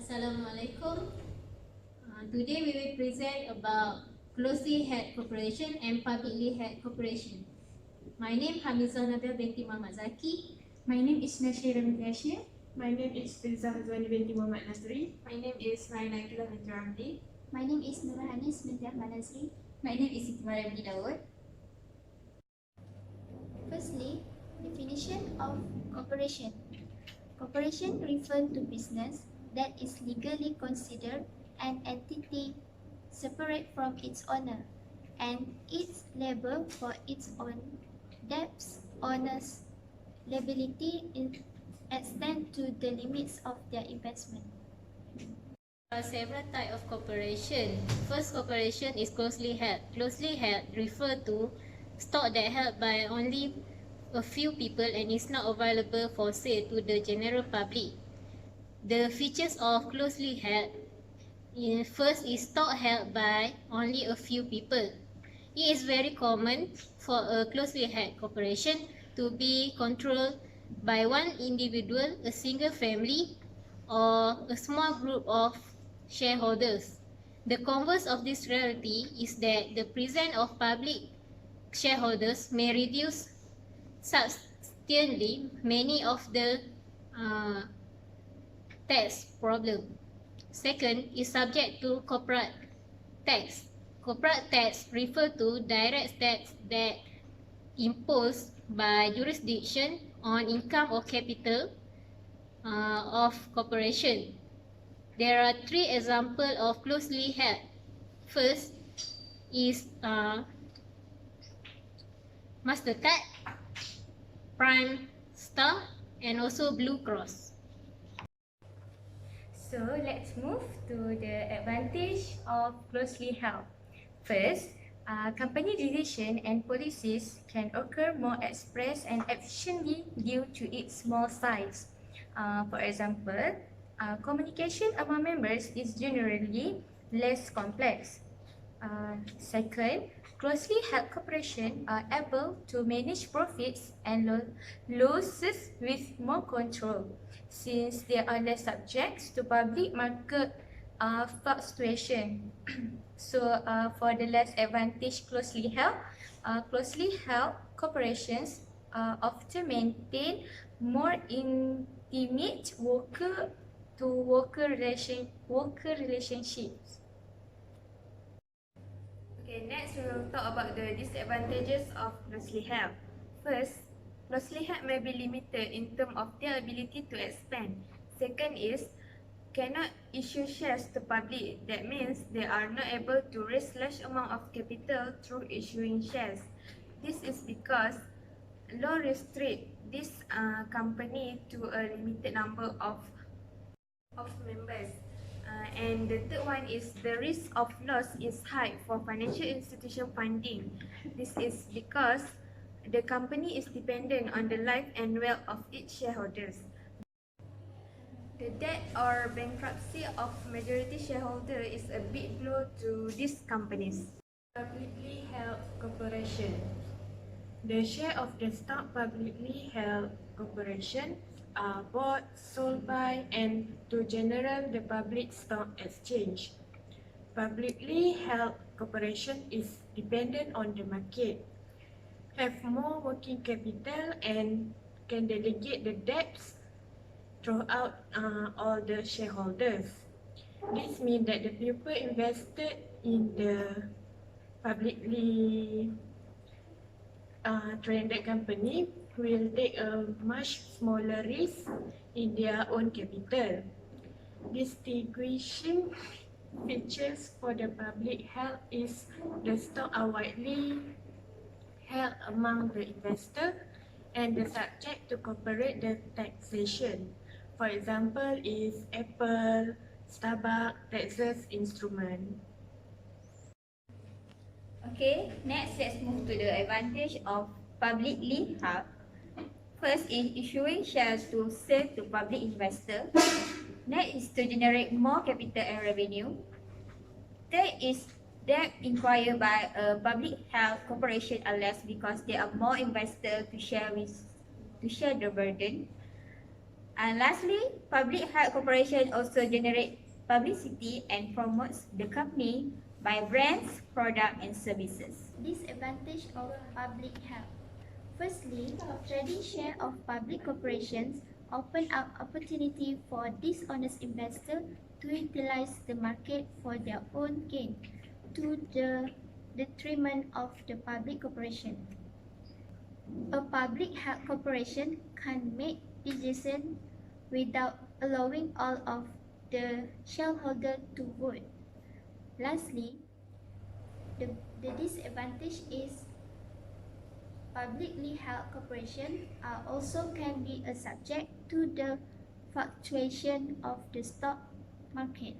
Assalamualaikum. Today we will present about closely held corporation and publicly held corporation. My name is Hamizah Nabil binti Muhammad Zaki. My name is Nashira Mutashir. My name is Filzah Hazwani binti Muhammad Nasri. My name is Naina Akilah binti Ramli. My name is Nurhanis binti Ahmad Nasri. My name is Ikmara binti Daud. Firstly, definition of corporation. Corporation refers to business that is legally considered an entity separate from its owner and its liable for its own debts. Owners' liability extend to the limits of their investment. There are several types of corporation. First corporation is closely held. Closely held refer to stock that held by only a few people and is not available for sale to the general public. The features of closely held. First is stock held by only a few people. It is very common for a closely held corporation to be controlled by one individual, a single family, or a small group of shareholders. The converse of this reality is that the presence of public shareholders may reduce substantially many of the tax problem. Second is subject to corporate tax. Corporate tax refer to direct tax that imposed by jurisdiction on income or capital of corporation. There are three examples of closely held. First is Mastercard, Prime Star, and also Blue Cross. So let's move to the advantage of closely held. First, company decisions and policies can occur more express and efficiently due to its small size. For example, communication among members is generally less complex. Second, closely held corporations are able to manage profits and losses with more control, since they are less subject to public market fluctuation. So, for the less advantage closely held corporations often maintain more intimate worker-to-worker relationships. Okay, next we will talk about the disadvantages of closely held. First, closely held may be limited in terms of their ability to expand. Second is, cannot issue shares to public. That means they are not able to raise large amount of capital through issuing shares. This is because law restricts this company to a limited number of members. And the third one is the risk of loss is high for financial institution funding. This is because the company is dependent on the life and wealth of its shareholders. The death or bankruptcy of majority shareholder is a big blow to these companies. Publicly held corporation. The share of the stock publicly held corporation are bought, sold by, and to general the public stock exchange. Publicly held corporation is dependent on the market, have more working capital, and can delegate the debts throughout all the shareholders. This means that the people invested in the publicly traded company will take a much smaller risk in their own capital. Distinguishing features for the public held is the stock are widely held among the investor and the subject to corporate taxation. For example, is Apple, Starbucks, Texas Instrument. Okay, next let's move to the advantage of publicly held. First is issuing shares to sell to public investors. Next is to generate more capital and revenue. Third is debt acquired by a public held corporation are less because there are more investors to share the burden. And lastly, public health corporation also generate publicity and promotes the company by brands, product and services. Disadvantage of public health. Firstly, trading share of public corporations open up opportunity for dishonest investors to utilize the market for their own gain to the detriment of the public corporation. A public health corporation can make decisions without allowing all of the shareholders to vote. Lastly, the disadvantage is publicly held corporations also can be a subject to the fluctuation of the stock market.